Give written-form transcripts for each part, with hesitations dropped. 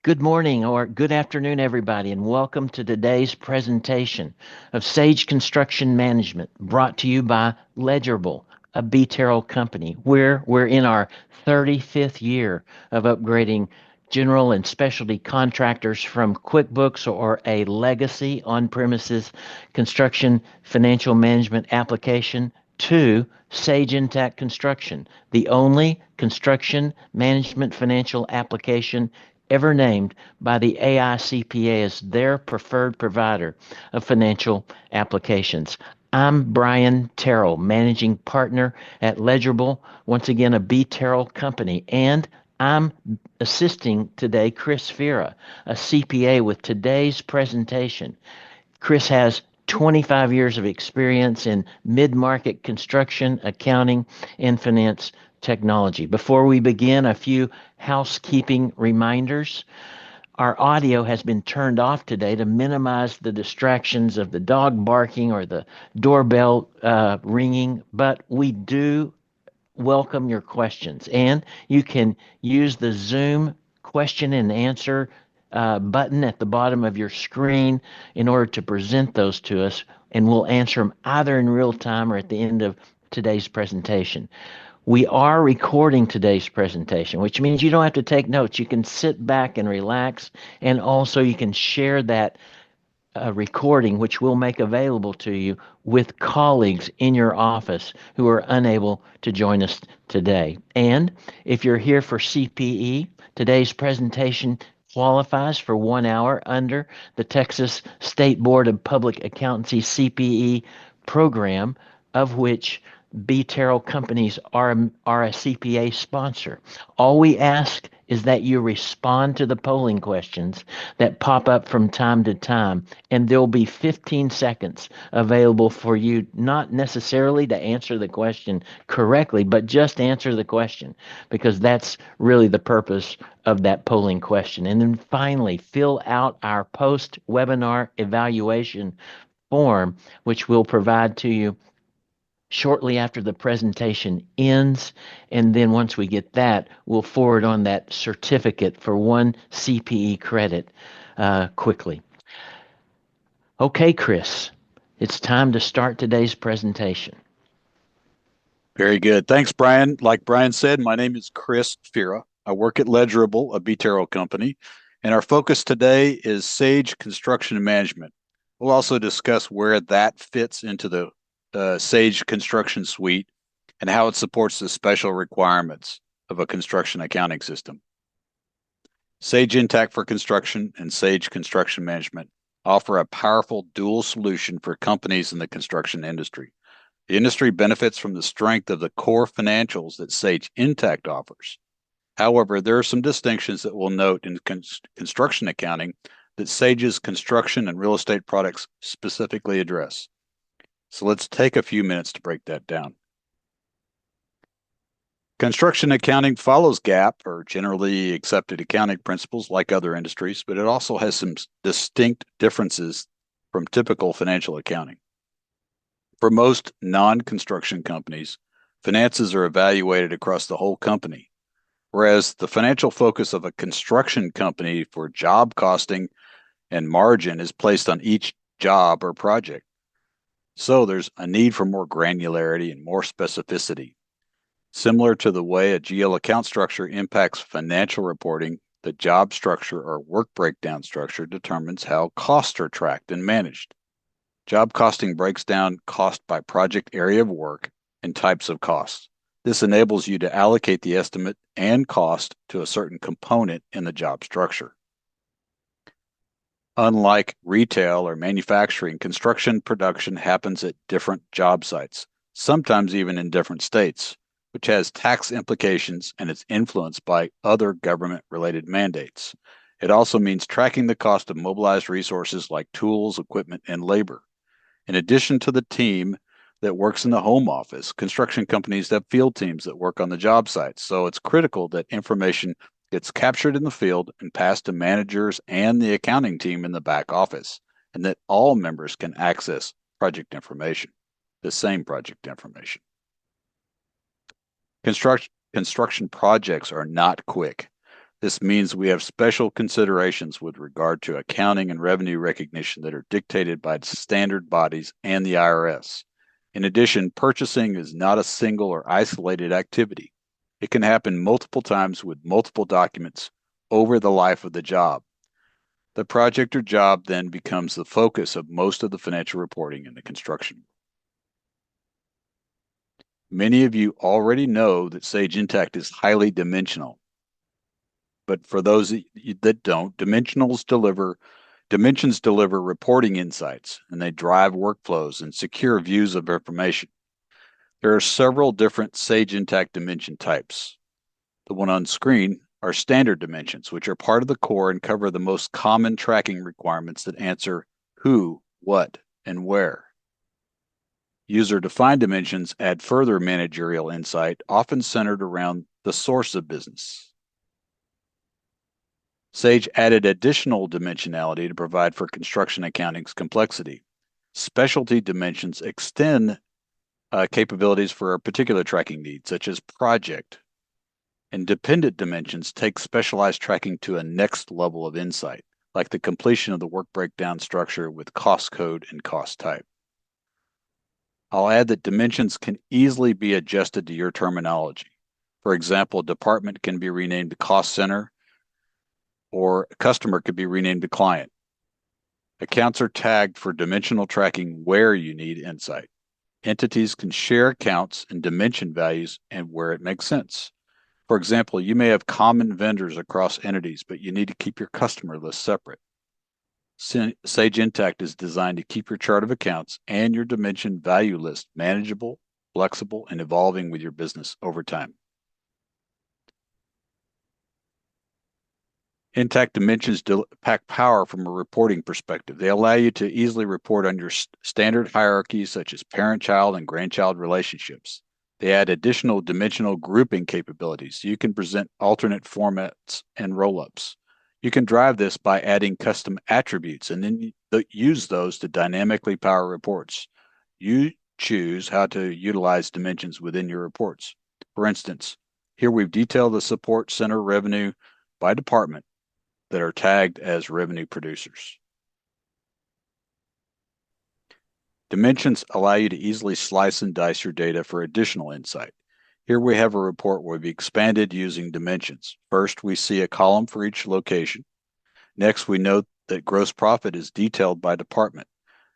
Good morning or good afternoon, everybody, and welcome to today's presentation of Sage Construction Management, brought to you by Ledgerable, a B-Terrell company, where we're in our 35th year of upgrading general and specialty contractors from QuickBooks or a legacy on-premises construction financial management application to Sage Intacct Construction, the only construction management financial application ever named by the AICPA as their preferred provider of financial applications. I'm Brian Terrell, managing partner at Ledgerable, once again a B. Terrell company, and I'm assisting today Chris Fira, a CPA, with today's presentation. Chris has 25 years of experience in mid-market construction, accounting, and finance technology. Before we begin, a few housekeeping reminders. Our audio has been turned off today to minimize the distractions of the dog barking or the doorbell ringing, but we do welcome your questions. And you can use the Zoom question and answer button at the bottom of your screen in order to present those to us, and we'll answer them either in real time or at the end of today's presentation. We are recording today's presentation, which means you don't have to take notes. You can sit back and relax, and also you can share that recording, which we'll make available to you, with colleagues in your office who are unable to join us today. And if you're here for CPE, today's presentation qualifies for 1 hour under the Texas State Board of Public Accountancy CPE program, of which B. Terrell Companies are a CPA sponsor. All we ask is that you respond to the polling questions that pop up from time to time, and there'll be 15 seconds available for you, not necessarily to answer the question correctly, but just answer the question, because that's really the purpose of that polling question. And then finally, fill out our post-webinar evaluation form, which we'll provide to you shortly after the presentation ends. And then once we get that, we'll forward on that certificate for 1 CPE credit quickly. Okay, Chris, it's time to start today's presentation. Very good. Thanks, Brian. Like Brian said, my name is Chris Fira. I work at Ledgerable, a B-Terrell company, and our focus today is Sage Construction Management. We'll also discuss where that fits into the Sage Construction Suite and how it supports the special requirements of a construction accounting system. Sage Intacct for Construction and Sage Construction Management offer a powerful dual solution for companies in the construction industry. The industry benefits from the strength of the core financials that Sage Intacct offers. However, there are some distinctions that we'll note in construction accounting that Sage's construction and real estate products specifically address. So let's take a few minutes to break that down. Construction accounting follows GAAP, or generally accepted accounting principles, like other industries, but it also has some distinct differences from typical financial accounting. For most non-construction companies, finances are evaluated across the whole company, whereas the financial focus of a construction company for job costing and margin is placed on each job or project. So there's a need for more granularity and more specificity. Similar to the way a GL account structure impacts financial reporting, the job structure or work breakdown structure determines how costs are tracked and managed. Job costing breaks down cost by project area of work and types of costs. This enables you to allocate the estimate and cost to a certain component in the job structure. Unlike retail or manufacturing, construction production happens at different job sites, sometimes even in different states, which has tax implications and is influenced by other government-related mandates. It also means tracking the cost of mobilized resources like tools, equipment, and labor. In addition to the team that works in the home office, construction companies have field teams that work on the job sites, so it's critical that information gets captured in the field and passed to managers and the accounting team in the back office, and that all members can access project information, the same project information. Construction projects are not quick. This means we have special considerations with regard to accounting and revenue recognition that are dictated by standard bodies and the IRS. In addition, purchasing is not a single or isolated activity. It can happen multiple times with multiple documents over the life of the job. The project or job then becomes the focus of most of the financial reporting in the construction. Many of you already know that Sage Intacct is highly dimensional. But for those that don't, dimensions deliver reporting insights, and they drive workflows and secure views of information. There are several different Sage Intacct dimension types. The one on screen are standard dimensions, which are part of the core and cover the most common tracking requirements that answer who, what, and where. User-defined dimensions add further managerial insight, often centered around the source of business. Sage added additional dimensionality to provide for construction accounting's complexity. Specialty dimensions extend capabilities for a particular tracking need, such as project. And dependent dimensions take specialized tracking to a next level of insight, like the completion of the work breakdown structure with cost code and cost type. I'll add that dimensions can easily be adjusted to your terminology. For example, a department can be renamed to cost center, or a customer could be renamed to client. Accounts are tagged for dimensional tracking where you need insight. Entities can share accounts and dimension values and where it makes sense. For example, you may have common vendors across entities, but you need to keep your customer list separate. Sage Intacct is designed to keep your chart of accounts and your dimension value list manageable, flexible, and evolving with your business over time. Intacct dimensions pack power from a reporting perspective. They allow you to easily report on your standard hierarchies, such as parent-child and grandchild relationships. They add additional dimensional grouping capabilities. You can present alternate formats and roll-ups. You can drive this by adding custom attributes and then use those to dynamically power reports. You choose how to utilize dimensions within your reports. For instance, here we've detailed the support center revenue by department that are tagged as revenue producers. Dimensions allow you to easily slice and dice your data for additional insight. Here we have a report where we expanded using dimensions. First, we see a column for each location. Next, we note that gross profit is detailed by department.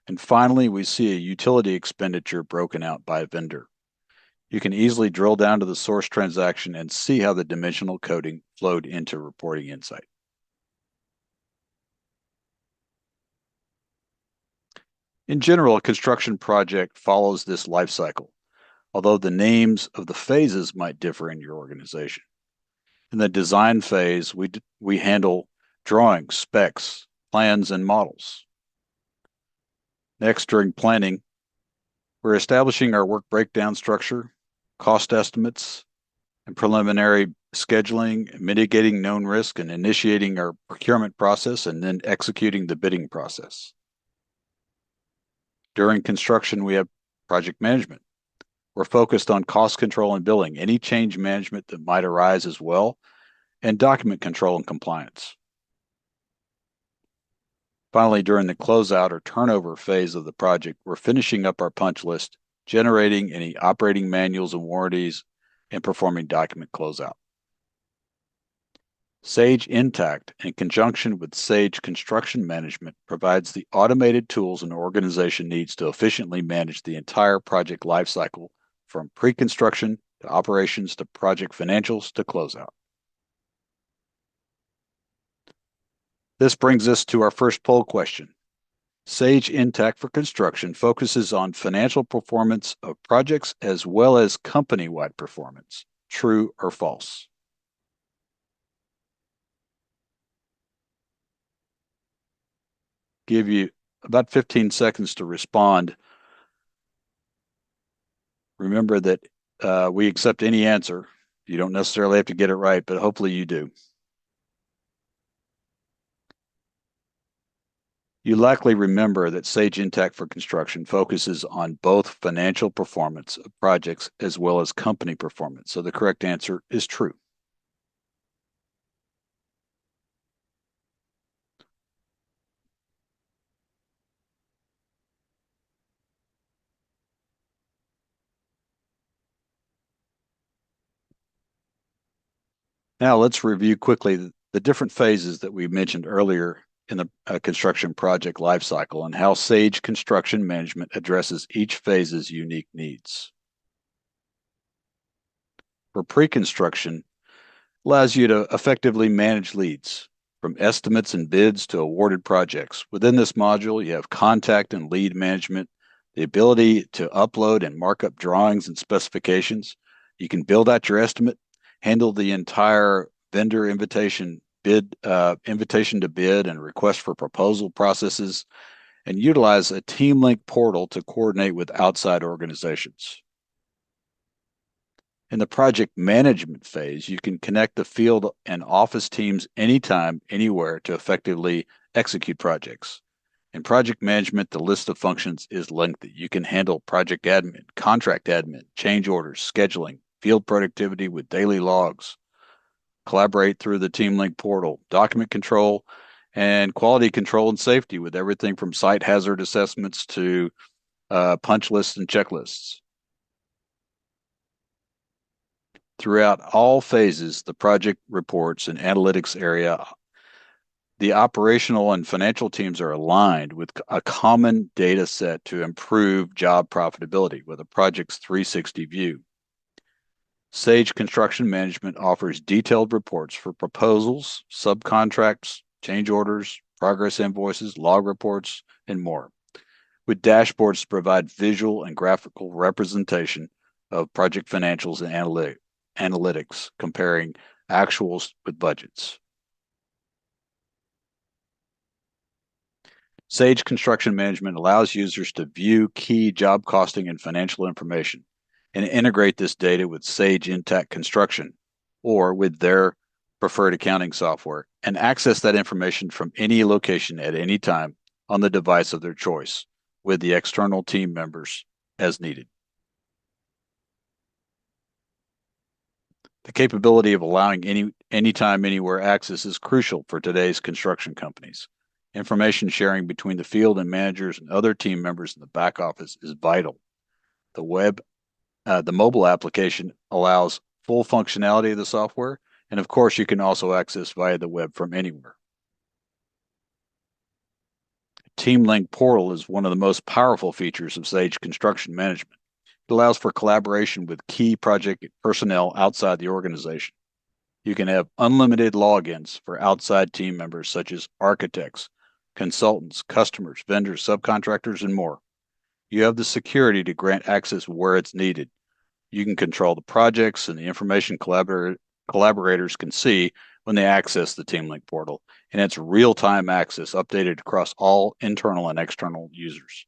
And finally, we see a utility expenditure broken out by vendor. You can easily drill down to the source transaction and see how the dimensional coding flowed into reporting insight. In general, a construction project follows this life cycle, although the names of the phases might differ in your organization. In the design phase, we handle drawings, specs, plans, and models. Next, during planning, we're establishing our work breakdown structure, cost estimates, and preliminary scheduling, mitigating known risk, and initiating our procurement process, and then executing the bidding process. During construction, we have project management. We're focused on cost control and billing, any change management that might arise as well, and document control and compliance. Finally, during the closeout or turnover phase of the project, we're finishing up our punch list, generating any operating manuals and warranties, and performing document closeout. Sage Intacct, in conjunction with Sage Construction Management, provides the automated tools an organization needs to efficiently manage the entire project lifecycle, from pre-construction to operations to project financials to closeout. This brings us to our first poll question. Sage Intacct for Construction focuses on financial performance of projects as well as company-wide performance. True or false? Give you about 15 seconds to respond. Remember that we accept any answer. You don't necessarily have to get it right, but hopefully you do. You likely remember that Sage Intacct for Construction focuses on both financial performance of projects as well as company performance. So the correct answer is true. Now let's review quickly the different phases that we mentioned earlier in the construction project lifecycle and how Sage Construction Management addresses each phase's unique needs. For pre-construction, allows you to effectively manage leads from estimates and bids to awarded projects. Within this module, you have contact and lead management, the ability to upload and mark up drawings and specifications. You can build out your estimate, handle the entire vendor invitation to bid and request for proposal processes, and utilize a TeamLink portal to coordinate with outside organizations. In the project management phase, you can connect the field and office teams anytime, anywhere to effectively execute projects. In project management, the list of functions is lengthy. You can handle project admin, contract admin, change orders, scheduling, field productivity with daily logs, collaborate through the TeamLink portal, document control, and quality control and safety with everything from site hazard assessments to punch lists and checklists. Throughout all phases, the project reports and analytics area, the operational and financial teams are aligned with a common data set to improve job profitability with a project's 360 view. Sage Construction Management offers detailed reports for proposals, subcontracts, change orders, progress invoices, log reports, and more, with dashboards to provide visual and graphical representation of project financials and analytics, comparing actuals with budgets. Sage Construction Management allows users to view key job costing and financial information and integrate this data with Sage Intacct Construction or with their preferred accounting software and access that information from any location at any time on the device of their choice with the external team members as needed. The capability of allowing anytime, anywhere access is crucial for today's construction companies. Information sharing between the field and managers and other team members in the back office is vital. The mobile application allows full functionality of the software, and of course, you can also access via the web from anywhere. TeamLink Portal is one of the most powerful features of Sage Construction Management. It allows for collaboration with key project personnel outside the organization. You can have unlimited logins for outside team members such as architects, consultants, customers, vendors, subcontractors, and more. You have the security to grant access where it's needed. You can control the projects and the information collaborators can see when they access the TeamLink portal, and it's real-time access updated across all internal and external users.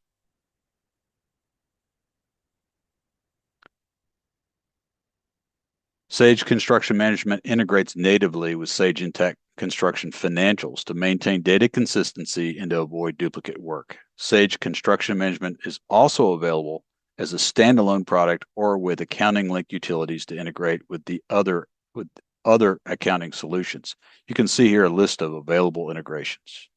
Sage Construction Management integrates natively with Sage Intacct Construction financials to maintain data consistency and to avoid duplicate work. Sage Construction Management is also available as a standalone product or with accounting link utilities to integrate with other accounting solutions. You can see here a list of available integrations.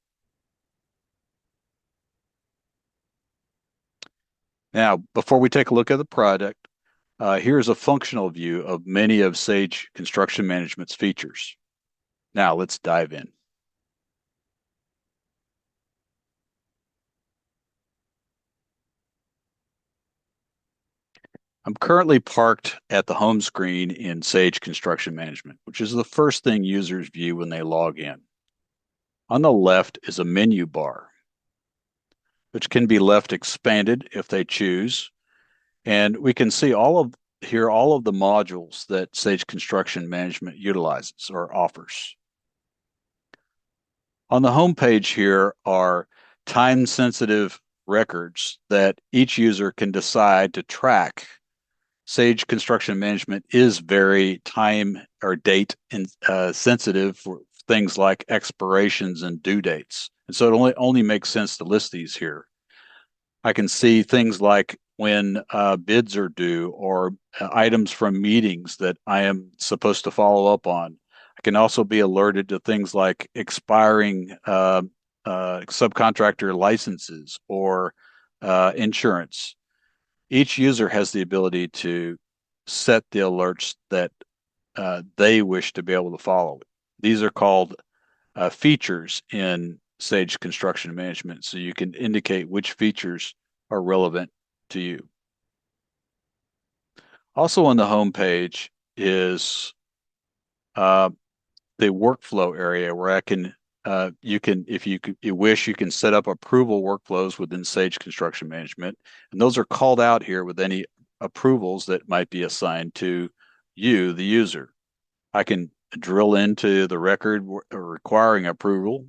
Now, before we take a look at the product, here's a functional view of many of Sage Construction Management's features. Now, let's dive in. I'm currently parked at the home screen in Sage Construction Management, which is the first thing users view when they log in. On the left is a menu bar, which can be left expanded if they choose. And we can see all of the modules that Sage Construction Management utilizes or offers. On the home page here are time-sensitive records that each user can decide to track. Sage Construction Management is very time or date sensitive for things like expirations and due dates. And so it only makes sense to list these here. I can see things like when bids are due or items from meetings that I am supposed to follow up on. I can also be alerted to things like expiring subcontractor licenses or insurance. Each user has the ability to set the alerts that they wish to be able to follow. These are called features in Sage Construction Management, so you can indicate which features are relevant to you. Also on the home page is the workflow area where you can, if you wish, you can set up approval workflows within Sage Construction Management, and those are called out here with any approvals that might be assigned to you, the user. I can drill into the record requiring approval,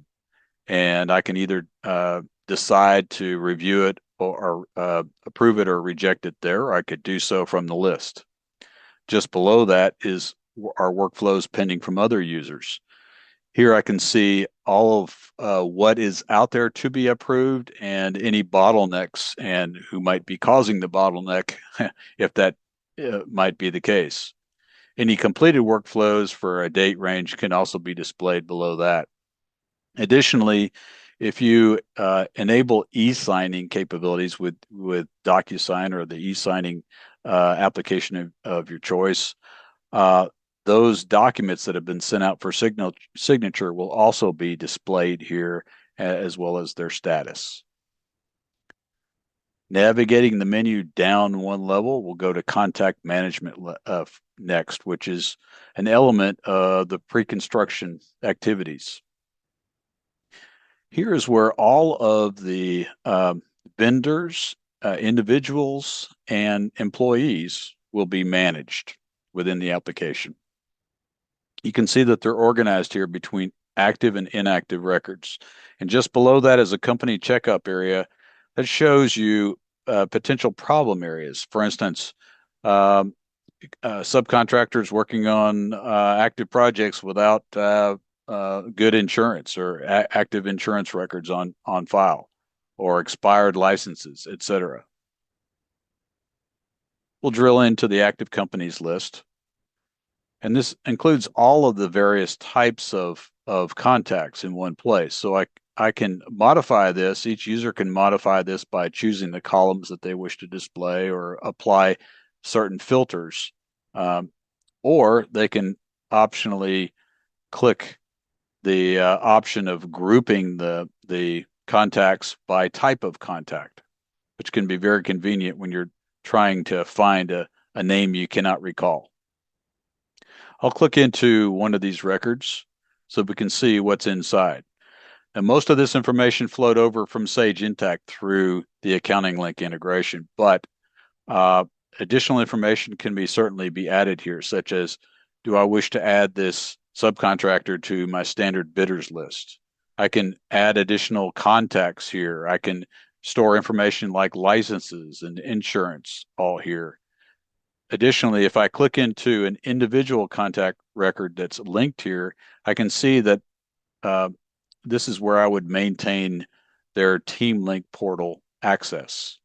and I can either decide to review it or approve it or reject it there, or I could do so from the list. Just below that is our workflows pending from other users. Here I can see all of what is out there to be approved and any bottlenecks and who might be causing the bottleneck if that might be the case. Any completed workflows for a date range can also be displayed below that. Additionally, if you enable e-signing capabilities with DocuSign or the e-signing application of your choice, those documents that have been sent out for signature will also be displayed here, as well as their status. Navigating the menu down one level, we'll go to Contact Management next, which is an element of the pre-construction activities. Here is where all of the vendors, individuals, and employees will be managed within the application. You can see that they're organized here between active and inactive records. And just below that is a company checkup area that shows you potential problem areas. For instance, subcontractors working on active projects without good insurance or active insurance records on file, or expired licenses, etc. We'll drill into the active companies list. And this includes all of the various types of contacts in one place. So I can modify this. Each user can modify this by choosing the columns that they wish to display or apply certain filters. Or they can optionally click the option of grouping the contacts by type of contact, which can be very convenient when you're trying to find a name you cannot recall. I'll click into one of these records so we can see what's inside. And most of this information flowed over from Sage Intacct through the Accounting Link integration, but additional information can certainly be added here, such as, do I wish to add this subcontractor to my standard bidders list? I can add additional contacts here. I can store information like licenses and insurance all here. Additionally, if I click into an individual contact record that's linked here, I can see that this is where I would maintain their TeamLink portal access.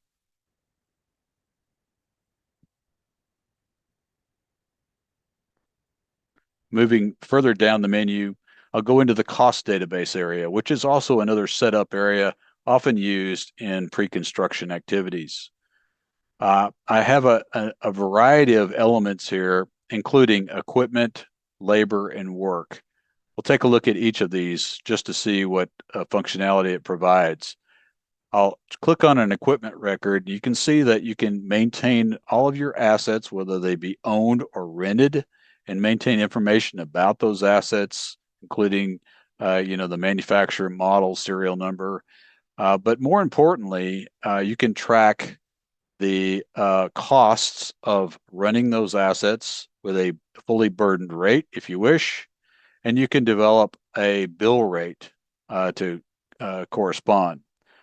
Moving further down the menu, I'll go into the cost database area, which is also another setup area often used in pre-construction activities. I have a variety of elements here, including equipment, labor, and work. We'll take a look at each of these just to see what functionality it provides. I'll click on an equipment record. You can see that you can maintain all of your assets, whether they be owned or rented, and maintain information about those assets, including the manufacturer, model, serial number. But more importantly, you can track the costs of running those assets with a fully burdened rate if you wish, and you can develop a bill rate to correspond.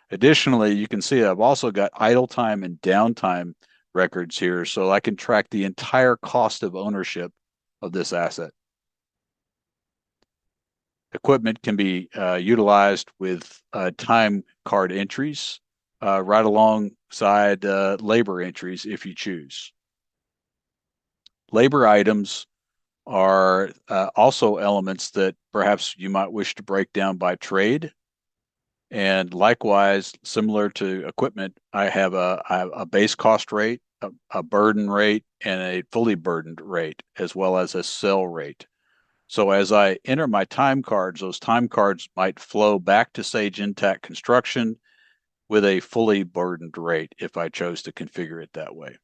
Additionally, you can see I've also got idle time and downtime records here, so I can track the entire cost of ownership of this asset. Equipment can be utilized with time card entries right alongside labor entries if you choose. Labor items are also elements that perhaps you might wish to break down by trade. And likewise, similar to equipment, I have a base cost rate, a burden rate, and a fully burdened rate, as well as a sell rate. So as I enter my time cards, those time cards might flow back to Sage Intacct Construction with a fully burdened rate if I chose to configure it that way.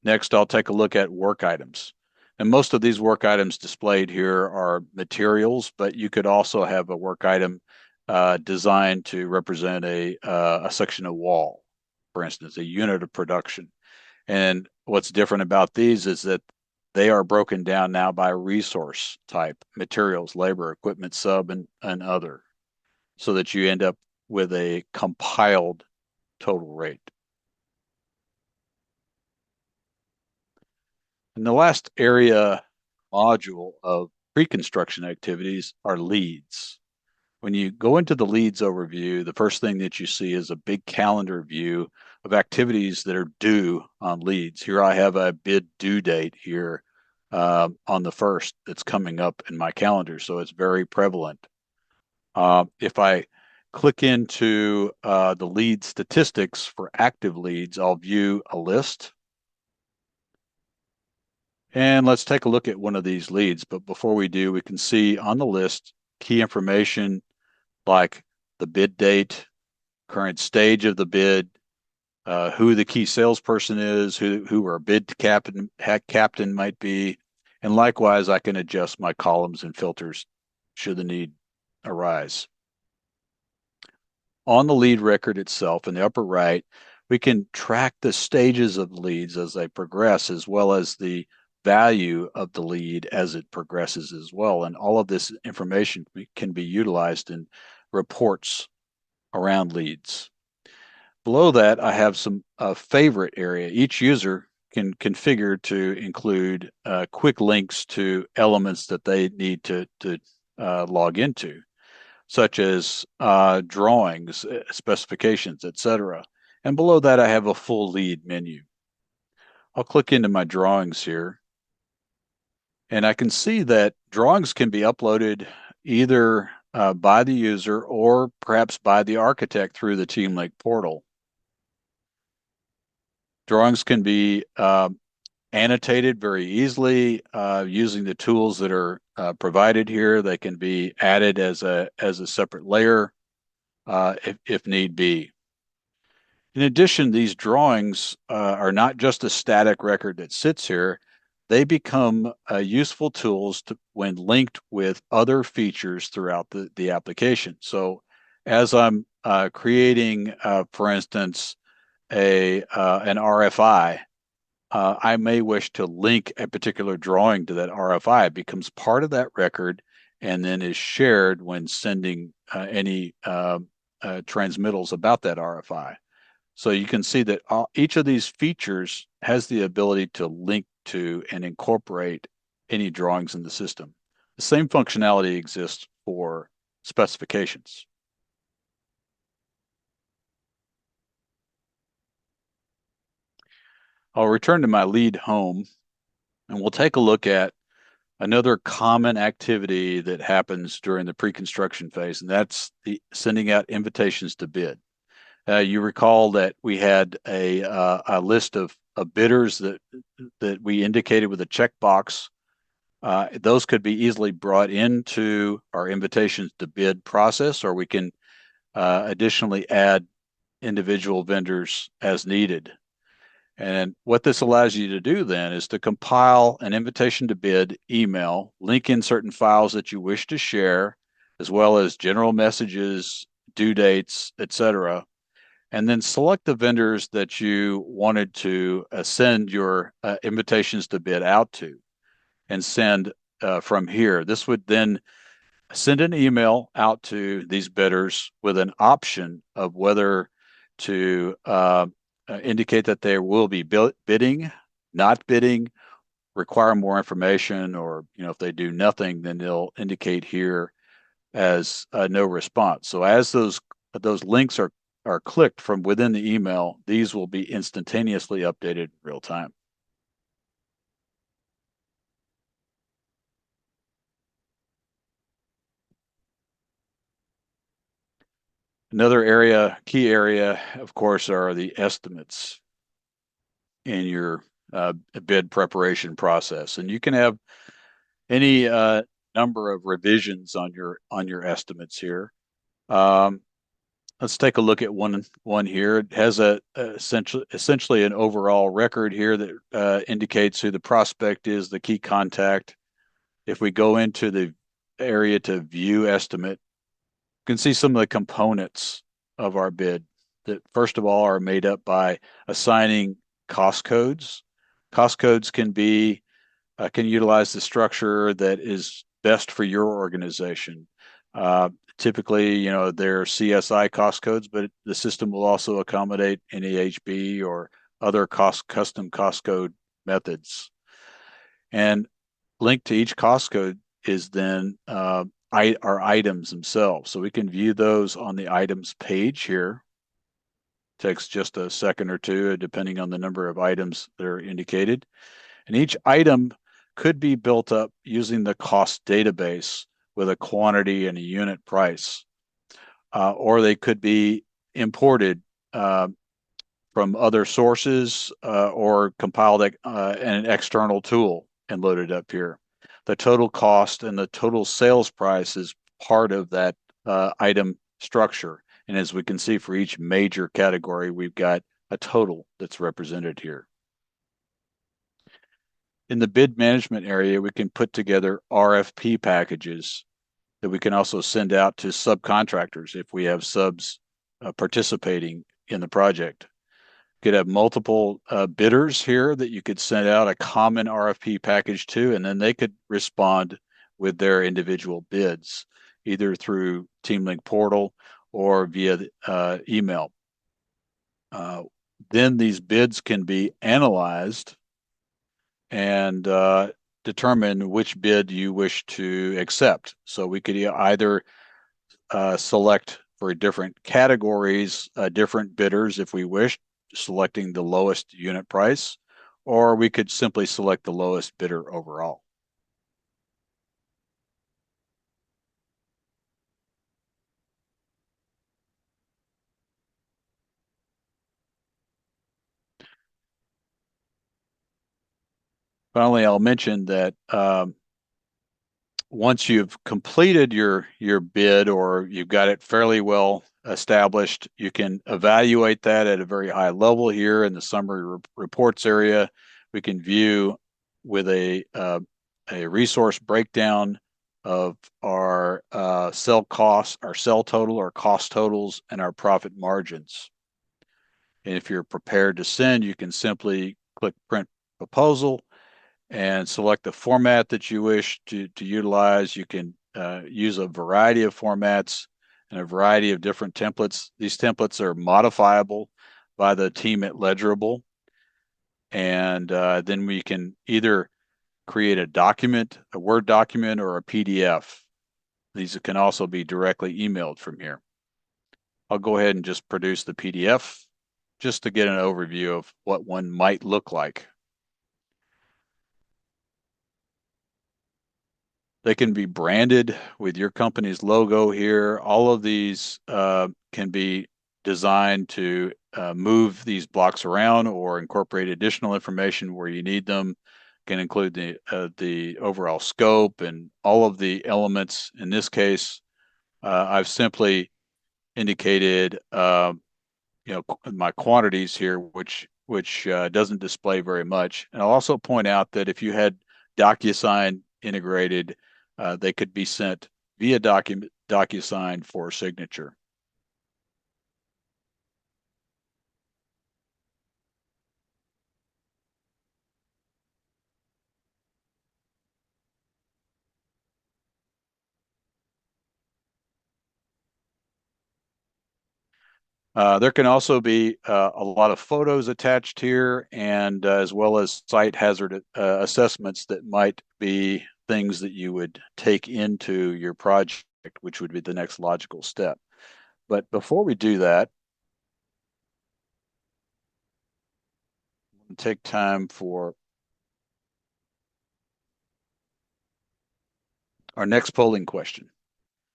Next, I'll take a look at work items. And most of these work items displayed here are materials, but you could also have a work item designed to represent a section of wall, for instance, a unit of production. And what's different about these is that they are broken down now by resource type, materials, labor, equipment, sub, and other, so that you end up with a compiled total rate. And the last area module of pre-construction activities are leads. When you go into the leads overview, the first thing that you see is a big calendar view of activities that are due on leads. Here I have a bid due date here on the 1st that's coming up in my calendar, so it's very prevalent. If I click into the lead statistics for active leads, I'll view a list. And let's take a look at one of these leads. But before we do, we can see on the list key information like the bid date, current stage of the bid, who the key salesperson is, who our bid captain might be. And likewise, I can adjust my columns and filters should the need arise. On the lead record itself in the upper right, we can track the stages of leads as they progress, as well as the value of the lead as it progresses as well. And all of this information can be utilized in reports around leads. Below that, I have some favorite area. Each user can configure to include quick links to elements that they need to log into, such as drawings, specifications, etc. And below that, I have a full lead menu. I'll click into my drawings here. And I can see that drawings can be uploaded either by the user or perhaps by the architect through the TeamLink portal. Drawings can be annotated very easily using the tools that are provided here. They can be added as a separate layer if need be. In addition, these drawings are not just a static record that sits here. They become useful tools when linked with other features throughout the application. So as I'm creating, for instance, an RFI, I may wish to link a particular drawing to that RFI. It becomes part of that record and then is shared when sending any transmittals about that RFI. So you can see that each of these features has the ability to link to and incorporate any drawings in the system. The same functionality exists for specifications. I'll return to my lead home and we'll take a look at another common activity that happens during the pre-construction phase, and that's the sending out invitations to bid. You recall that we had a list of bidders that we indicated with a checkbox. Those could be easily brought into our invitations to bid process, or we can additionally add individual vendors as needed. And what this allows you to do then is to compile an invitation to bid email, link in certain files that you wish to share, as well as general messages, due dates, etc., and then select the vendors that you wanted to send your invitations to bid out to and send from here. This would then send an email out to these bidders with an option of whether to indicate that they will be bidding, not bidding, require more information, or if they do nothing, then they'll indicate here as no response. So as those links are clicked from within the email, these will be instantaneously updated in real time. Another key area, of course, are the estimates in your bid preparation process. And you can have any number of revisions on your estimates here. Let's take a look at one here. It has essentially an overall record here that indicates who the prospect is, the key contact. If we go into the area to view estimate, you can see some of the components of our bid that first of all are made up by assigning cost codes. Cost codes can utilize the structure that is best for your organization. Typically, they're CSI cost codes, but the system will also accommodate NAHB or other custom cost code methods. And linked to each cost code is then our items themselves. So we can view those on the items page here. Takes just a second or two, depending on the number of items that are indicated. And each item could be built up using the cost database with a quantity and a unit price. Or they could be imported from other sources or compiled in an external tool and loaded up here. The total cost and the total sales price is part of that item structure. And as we can see for each major category, we've got a total that's represented here. In the bid management area, we can put together RFP packages that we can also send out to subcontractors if we have subs participating in the project. You could have multiple bidders here that you could send out a common RFP package to, and then they could respond with their individual bids, either through TeamLink portal or via email. Then these bids can be analyzed and determine which bid you wish to accept. So we could either select for different categories, different bidders if we wish, selecting the lowest unit price, or we could simply select the lowest bidder overall. Finally, I'll mention that once you've completed your bid or you've got it fairly well established, you can evaluate that at a very high level here in the summary reports area. We can view with a resource breakdown of our sell costs, our sell total, our cost totals, and our profit margins. And if you're prepared to send, you can simply click print proposal and select the format that you wish to utilize. You can use a variety of formats and a variety of different templates. These templates are modifiable by the team at Ledgerable. And then we can either create a document, a Word document, or a PDF. These can also be directly emailed from here. I'll go ahead and just produce the PDF just to get an overview of what one might look like. They can be branded with your company's logo here. All of these can be designed to move these blocks around or incorporate additional information where you need them. Can include the overall scope and all of the elements. In this case, I've simply indicated my quantities here, which doesn't display very much. And I'll also point out that if you had DocuSign integrated, they could be sent via DocuSign for signature. There can also be a lot of photos attached here, and as well as site hazard assessments that might be things that you would take into your project, which would be the next logical step. But before we do that, we'll take time for our next polling question,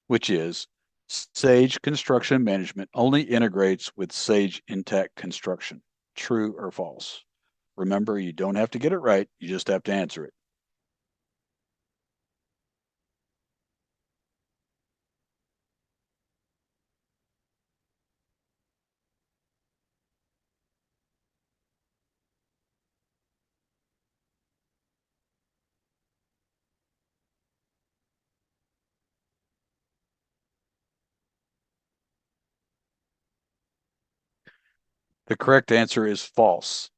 which is, Sage Construction Management only integrates with Sage Intacct Construction. True or false? Remember, you don't have to get it right. You just have to answer it. The correct answer is false.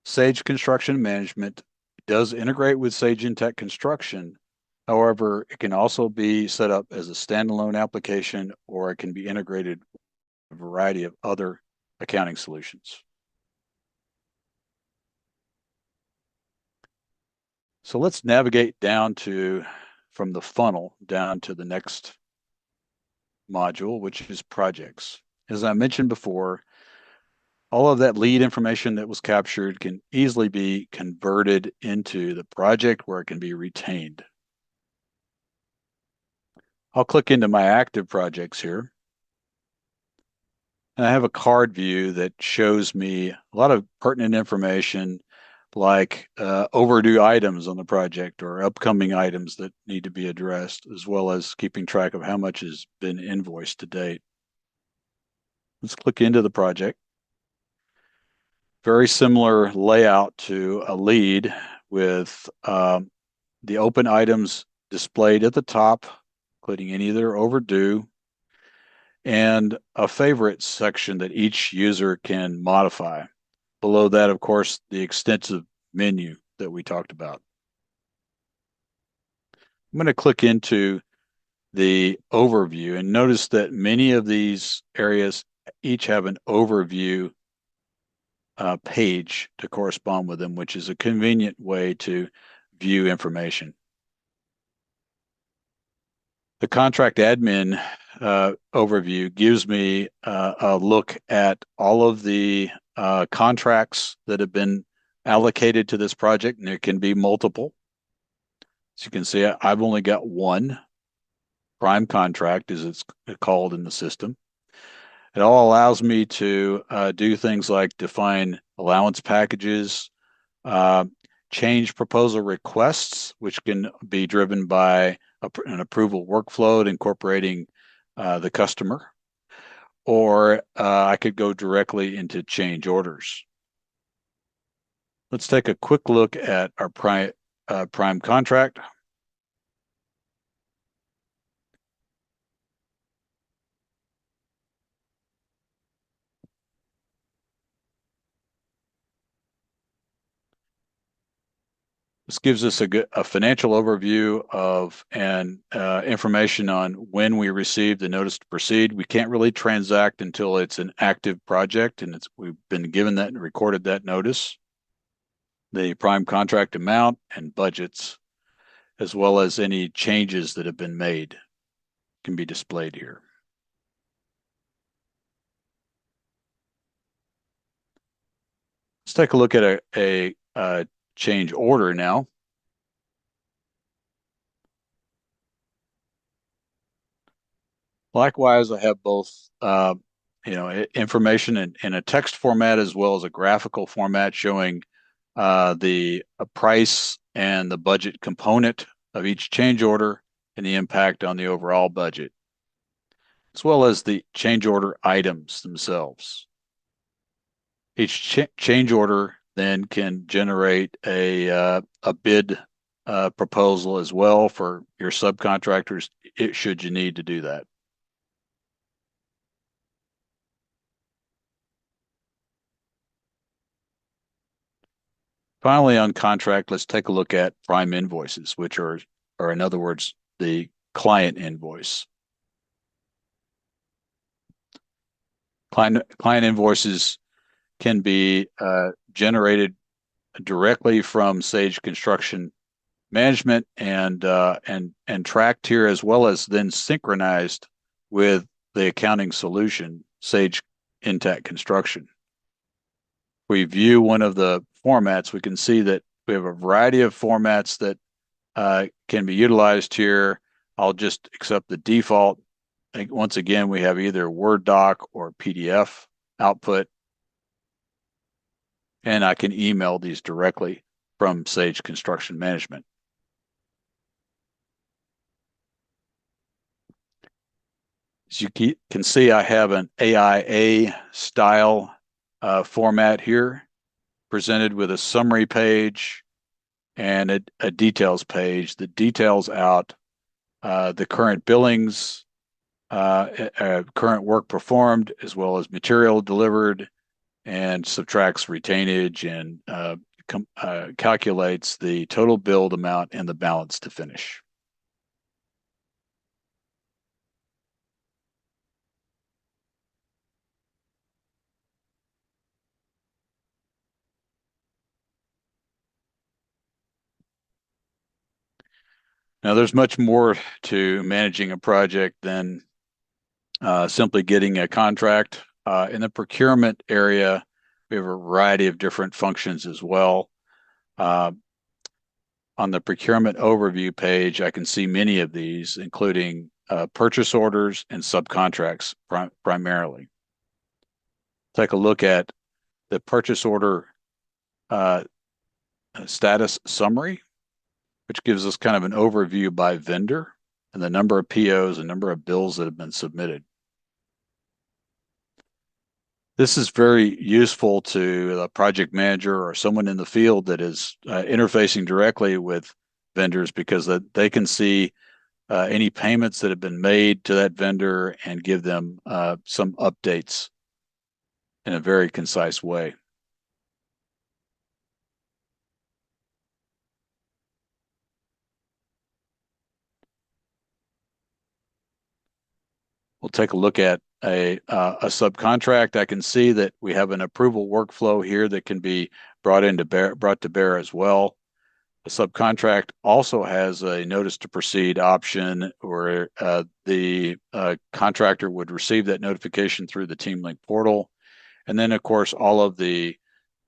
Sage Construction Management does integrate with Sage Intacct Construction. However, it can also be set up as a standalone application, or it can be integrated with a variety of other accounting solutions. So let's navigate from the funnel down to the next module, which is projects. As I mentioned before, all of that lead information that was captured can easily be converted into the project where it can be retained. I'll click into my active projects here. And I have a card view that shows me a lot of pertinent information like overdue items on the project or upcoming items that need to be addressed, as well as keeping track of how much has been invoiced to date. Let's click into the project. Very similar layout to a lead with the open items displayed at the top, including any that are overdue, and a favorites section that each user can modify. Below that, of course, the extensive menu that we talked about. I'm going to click into the overview and notice that many of these areas each have an overview page to correspond with them, which is a convenient way to view information. The contract admin overview gives me a look at all of the contracts that have been allocated to this project, and there can be multiple. As you can see, I've only got one prime contract, as it's called in the system. It all allows me to do things like define allowance packages, change proposal requests, which can be driven by an approval workflow incorporating the customer, or I could go directly into change orders. Let's take a quick look at our prime contract. This gives us a financial overview of and information on when we received the notice to proceed. We can't really transact until it's an active project, and we've been given that and recorded that notice. The prime contract amount and budgets, as well as any changes that have been made, can be displayed here. Let's take a look at a change order now. Likewise, I have both information in a text format as well as a graphical format showing the price and the budget component of each change order and the impact on the overall budget, as well as the change order items themselves. Each change order then can generate a bid proposal as well for your subcontractors, should you need to do that. Finally, on contract, let's take a look at prime invoices, which are in other words, the client invoice. Client invoices can be generated directly from Sage Construction Management and tracked here, as well as then synchronized with the accounting solution, Sage Intacct Construction. We view one of the formats, we can see that we have a variety of formats that can be utilized here. I'll just accept the default once again, we have either Word doc or PDF output, and I can email these directly from Sage Construction Management. As you can see, I have an AIA style format here, presented with a summary page and a details page that details out the current billings, current work performed, as well as material delivered, and subtracts retainage and calculates the total billed amount and the balance to finish. Now, there's much more to managing a project than simply getting a contract. In the procurement area, we have a variety of different functions as well. On the procurement overview page, I can see many of these, including purchase orders and subcontracts primarily. Take a look at the purchase order status summary, which gives us kind of an overview by vendor and the number of POs and number of bills that have been submitted. This is very useful to a project manager or someone in the field that is interfacing directly with vendors, because they can see any payments that have been made to that vendor and give them some updates in a very concise way. We'll take a look at a subcontract. I can see that we have an approval workflow here that can be brought to bear as well. The subcontract also has a notice to proceed option where the contractor would receive that notification through the TeamLink portal. And then, of course, all of the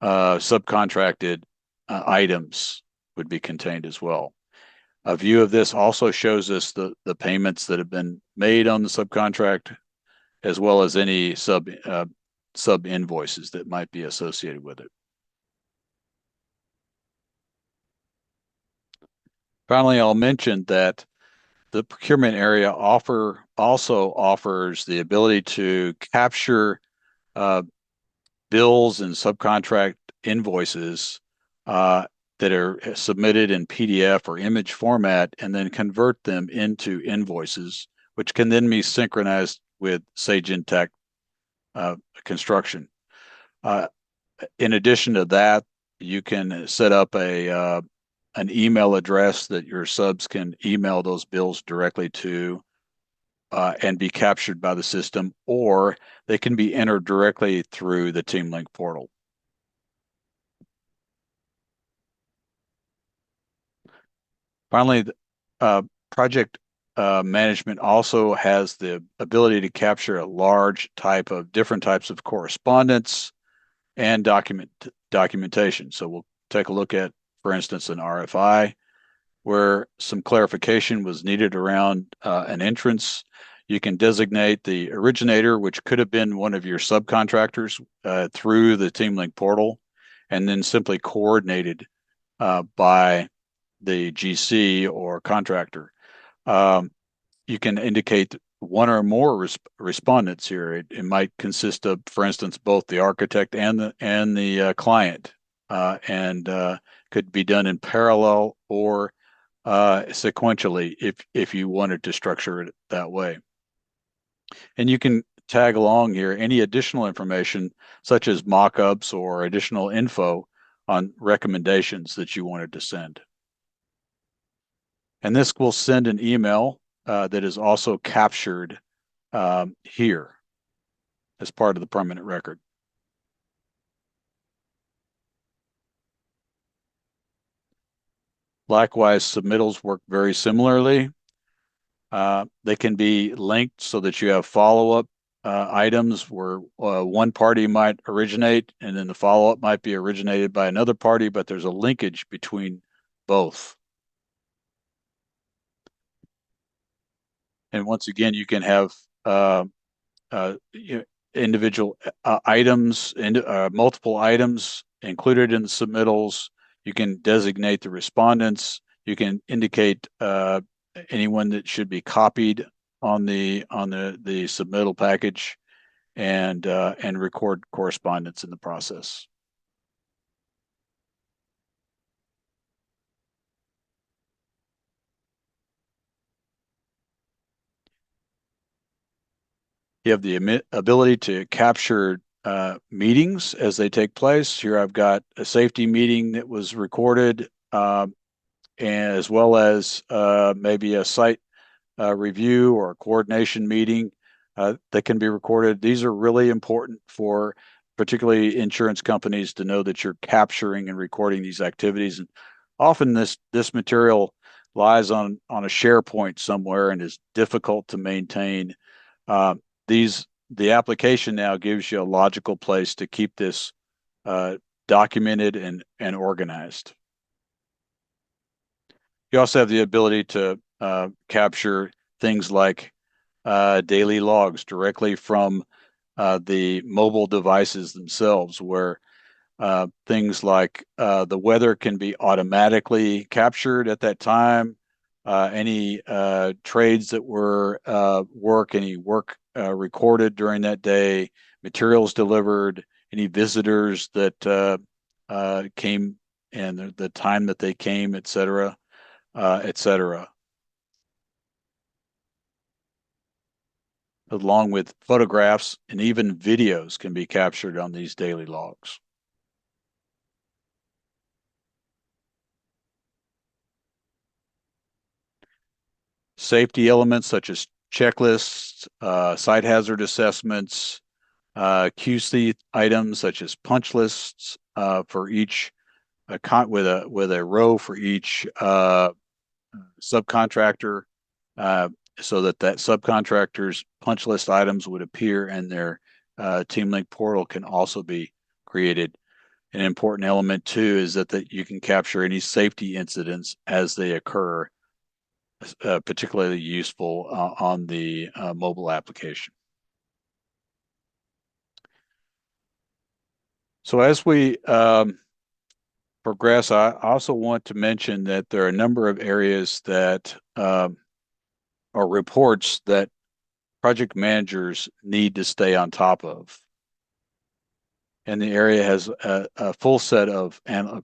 subcontracted items would be contained as well. A view of this also shows us the payments that have been made on the subcontract, as well as any sub invoices that might be associated with it. Finally, I'll mention that the procurement area also offers the ability to capture bills and subcontract invoices that are submitted in PDF or image format, and then convert them into invoices, which can then be synchronized with Sage Intacct Construction. In addition to that, you can set up an email address that your subs can email those bills directly to and be captured by the system, or they can be entered directly through the TeamLink portal. Finally, project management also has the ability to capture a large different types of correspondence and documentation. So we'll take a look at, for instance, an RFI where some clarification was needed around an entrance. You can designate the originator, which could have been one of your subcontractors, through the TeamLink portal, and then simply coordinated by the GC or contractor. You can indicate one or more respondents here. It might consist of, for instance, both the architect and the client, and could be done in parallel or sequentially if you wanted to structure it that way. And you can tag along here any additional information, such as mock-ups or additional info on recommendations that you wanted to send. And this will send an email that is also captured here as part of the permanent record. Likewise, submittals work very similarly. They can be linked so that you have follow-up items where one party might originate and then the follow-up might be originated by another party, but there's a linkage between both. And once again, you can have individual items and multiple items included in the submittals. You can designate the respondents. You can indicate anyone that should be copied on the submittal package, and record correspondence in the process. You have the ability to capture meetings as they take place. Here I've got a safety meeting that was recorded, as well as maybe a site review or a coordination meeting that can be recorded. These are really important for particularly insurance companies to know that you're capturing and recording these activities. And often this material lies on a SharePoint somewhere and is difficult to maintain. The application now gives you a logical place to keep this documented and organized. You also have the ability to capture things like daily logs directly from the mobile devices themselves, where things like the weather can be automatically captured at that time. Any trades that were any work recorded during that day, materials delivered, any visitors that came and the time that they came, etc., etc. Along with photographs and even videos can be captured on these daily logs. Safety elements such as checklists, site hazard assessments, QC items such as punch lists for each with a row for each subcontractor, so that subcontractor's punch list items would appear in their TeamLink portal can also be created. An important element too is that you can capture any safety incidents as they occur, particularly useful on the mobile application. So as we progress, I also want to mention that there are a number of areas that are reports that project managers need to stay on top of. And the area has a full set of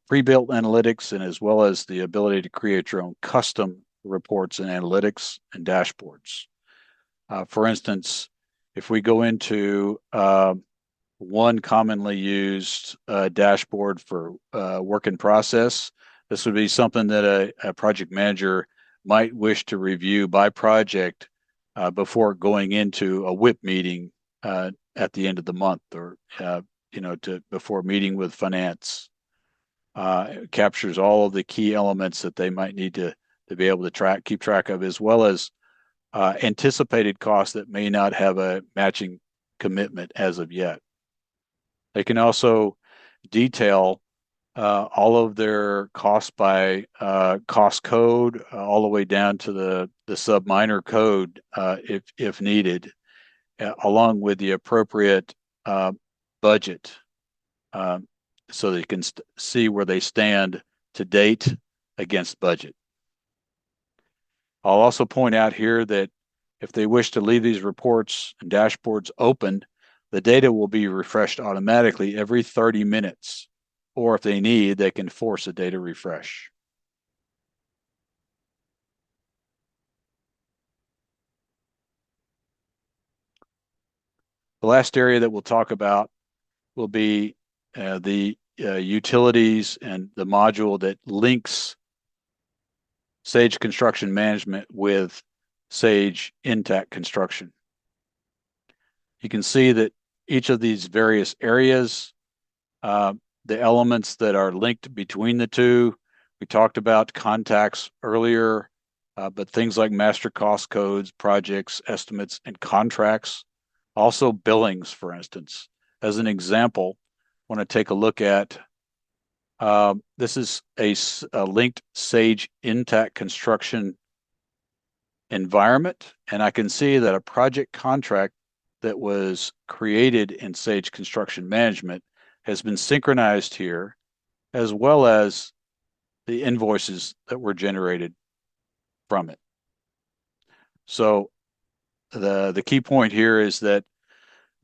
pre-built analytics, and as well as the ability to create your own custom reports and analytics and dashboards. For instance, if we go into one commonly used dashboard for work in process, this would be something that a project manager might wish to review by project before going into a WIP meeting at the end of the month, or before meeting with finance. It captures all of the key elements that they might need to be able to keep track of, as well as anticipated costs that may not have a matching commitment as of yet. They can also detail all of their costs by cost code, all the way down to the sub-minor code if needed, along with the appropriate budget, so they can see where they stand to date against budget. I'll also point out here that if they wish to leave these reports and dashboards open, the data will be refreshed automatically every 30 minutes, or if they need, they can force a data refresh. The last area that we'll talk about will be the utilities and the module that links Sage Construction Management with Sage Intacct Construction. You can see that each of these various areas, the elements that are linked between the two, we talked about contacts earlier, but things like master cost codes, projects, estimates, and contracts, also billings, for instance. As an example, I want to take a look at, this is a linked Sage Intacct Construction environment, and I can see that a project contract that was created in Sage Construction Management has been synchronized here, as well as the invoices that were generated from it. So the key point here is that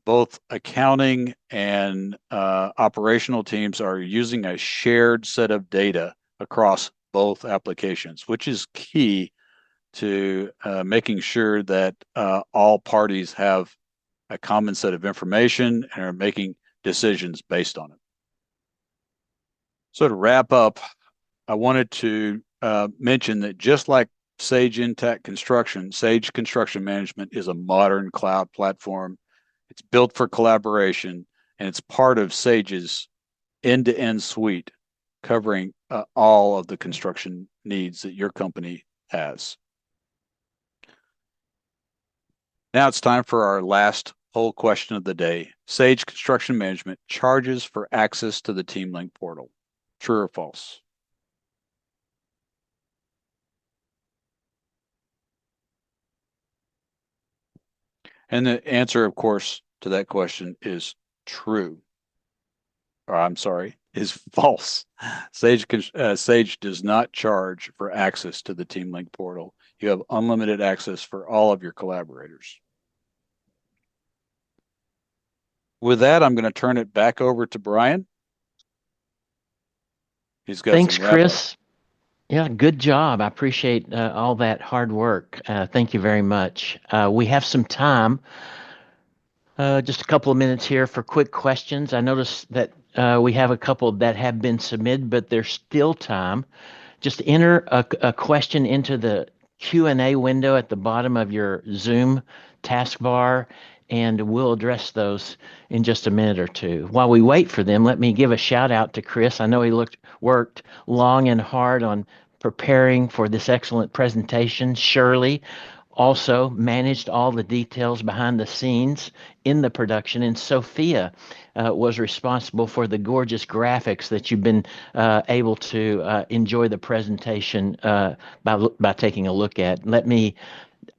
both accounting and operational teams are using a shared set of data across both applications, which is key to making sure that all parties have a common set of information and are making decisions based on it. So to wrap up, I wanted to mention that just like Sage Intacct Construction, Sage Construction Management is a modern cloud platform. It's built for collaboration, and it's part of Sage's end-to-end suite covering all of the construction needs that your company has. Now it's time for our last poll question of the day. Sage Construction Management charges for access to the TeamLink portal. True or false? And the answer, of course, to that question is true. Or I'm sorry, is false. Sage does not charge for access to the TeamLink portal. You have unlimited access for all of your collaborators. With that, I'm going to turn it back over to Brian. He's got Thanks, some wrap up. Chris. Yeah, good job. I appreciate all that hard work. Thank you very much. We have some time, just a couple of minutes here for quick questions. I noticed that we have a couple that have been submitted, but there's still time. Just enter a question into the Q&A window at the bottom of your Zoom taskbar, and we'll address those in just a minute or two. While we wait for them, let me give a shout out to Chris. I know he worked long and hard on preparing for this excellent presentation. Shirley also managed all the details behind the scenes in the production, and Sophia was responsible for the gorgeous graphics that you've been able to enjoy the presentation by taking a look at. Let me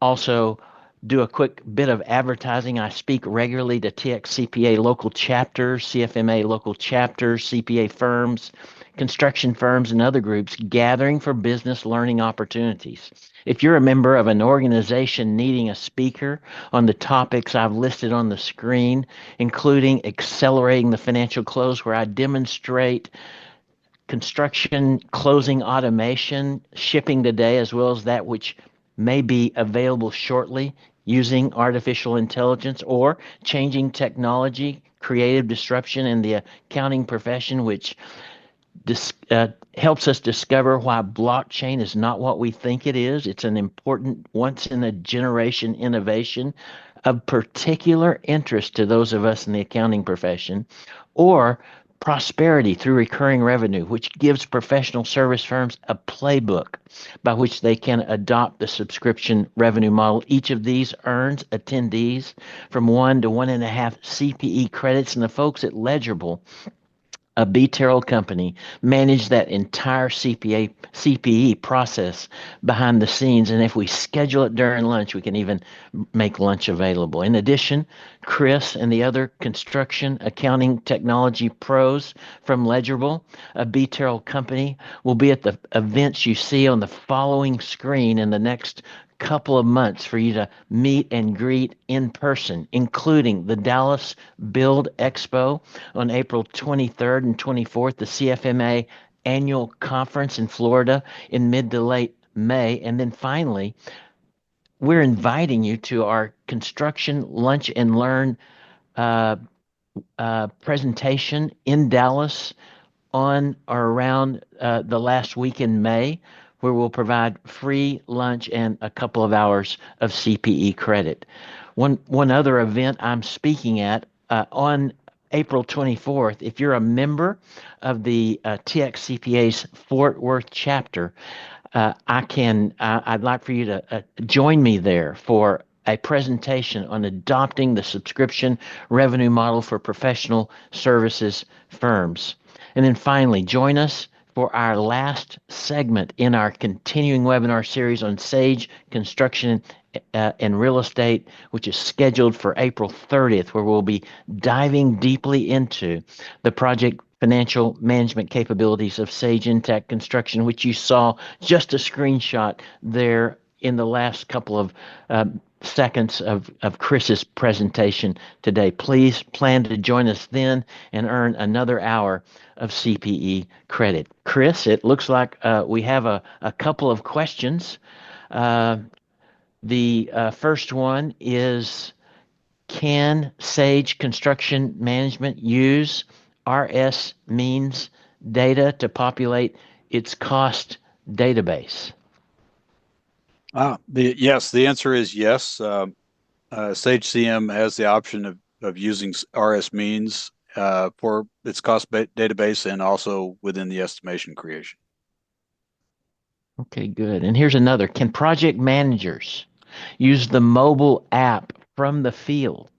also do a quick bit of advertising. I speak regularly to TXCPA local chapters, CFMA local chapters, CPA firms, construction firms, and other groups gathering for business learning opportunities. If you're a member of an organization needing a speaker on the topics I've listed on the screen, including accelerating the financial close, where I demonstrate construction closing automation, shipping today, as well as that which may be available shortly using artificial intelligence, or changing technology, creative disruption in the accounting profession, which helps us discover why blockchain is not what we think it is. It's an important once-in-a-generation innovation of particular interest to those of us in the accounting profession, or prosperity through recurring revenue, which gives professional service firms a playbook by which they can adopt the subscription revenue model. Each of these earns attendees from 1 to 1.5 CPE credits, and the folks at Legible, a B-Terrell company, manage that entire CPE process behind the scenes. And if we schedule it during lunch, we can even make lunch available. In addition, Chris and the other construction accounting technology pros from Legible, a B-Terrell company, will be at the events you see on the following screen in the next couple of months for you to meet and greet in person, including the Dallas Build Expo on April 23rd and 24th, the CFMA annual conference in Florida in mid to late May, and then finally, we're inviting you to our construction lunch and learn presentation in Dallas on or around the last week in May, where we'll provide free lunch and a couple of hours of CPE credit. One other event I'm speaking at on April 24th, if you're a member of the TXCPA's Fort Worth chapter, I'd like for you to join me there for a presentation on adopting the subscription revenue model for professional services firms. And then finally, join us for our last segment in our continuing webinar series on Sage Construction and Real Estate, which is scheduled for April 30th, where we'll be diving deeply into the project financial management capabilities of Sage Intacct Construction, which you saw just a screenshot there in the last couple of seconds of Chris's presentation today. Please plan to join us then and earn another hour of CPE credit. Chris, it looks like we have a couple of questions. The first one is, can Sage Construction Management use RS means data to populate its cost database? Yes, the answer is yes. Sage CM has the option of using RS means for its cost database and also within the estimation creation. Okay, good. And here's another. Can project managers use the mobile app from the field?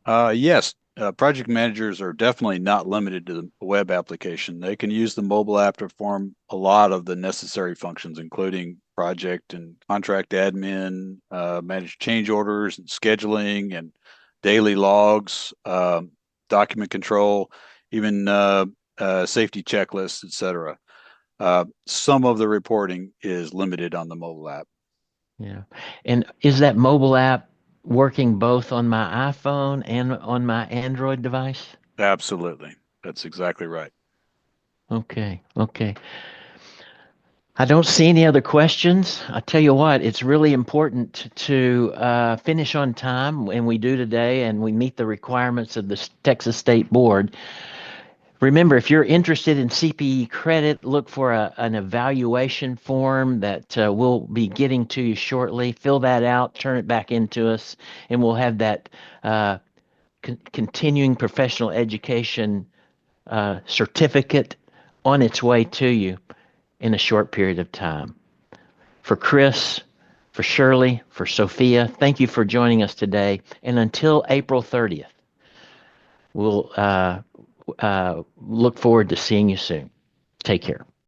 Yes, project managers are definitely not limited to the web application. They can use the mobile app to perform a lot of the necessary functions, including project and contract admin, manage change orders and scheduling and daily logs, document control, even safety checklists, etc. Some of the reporting is limited on the mobile app. Yeah. And is that mobile app working both on my iPhone and on my Android device? Absolutely. That's exactly right. Okay. Okay. I don't see any other questions. I tell you what, it's really important to finish on time, and we do today, and we meet the requirements of the Texas State Board. Remember, if you're interested in CPE credit, look for an evaluation form that we'll be getting to you shortly. Fill that out, turn it back into us, and we'll have that continuing professional education certificate on its way to you in a short period of time. For Chris, for Shirley, for Sophia, thank you for joining us today. And until April 30th, we'll look forward to seeing you soon. Take care.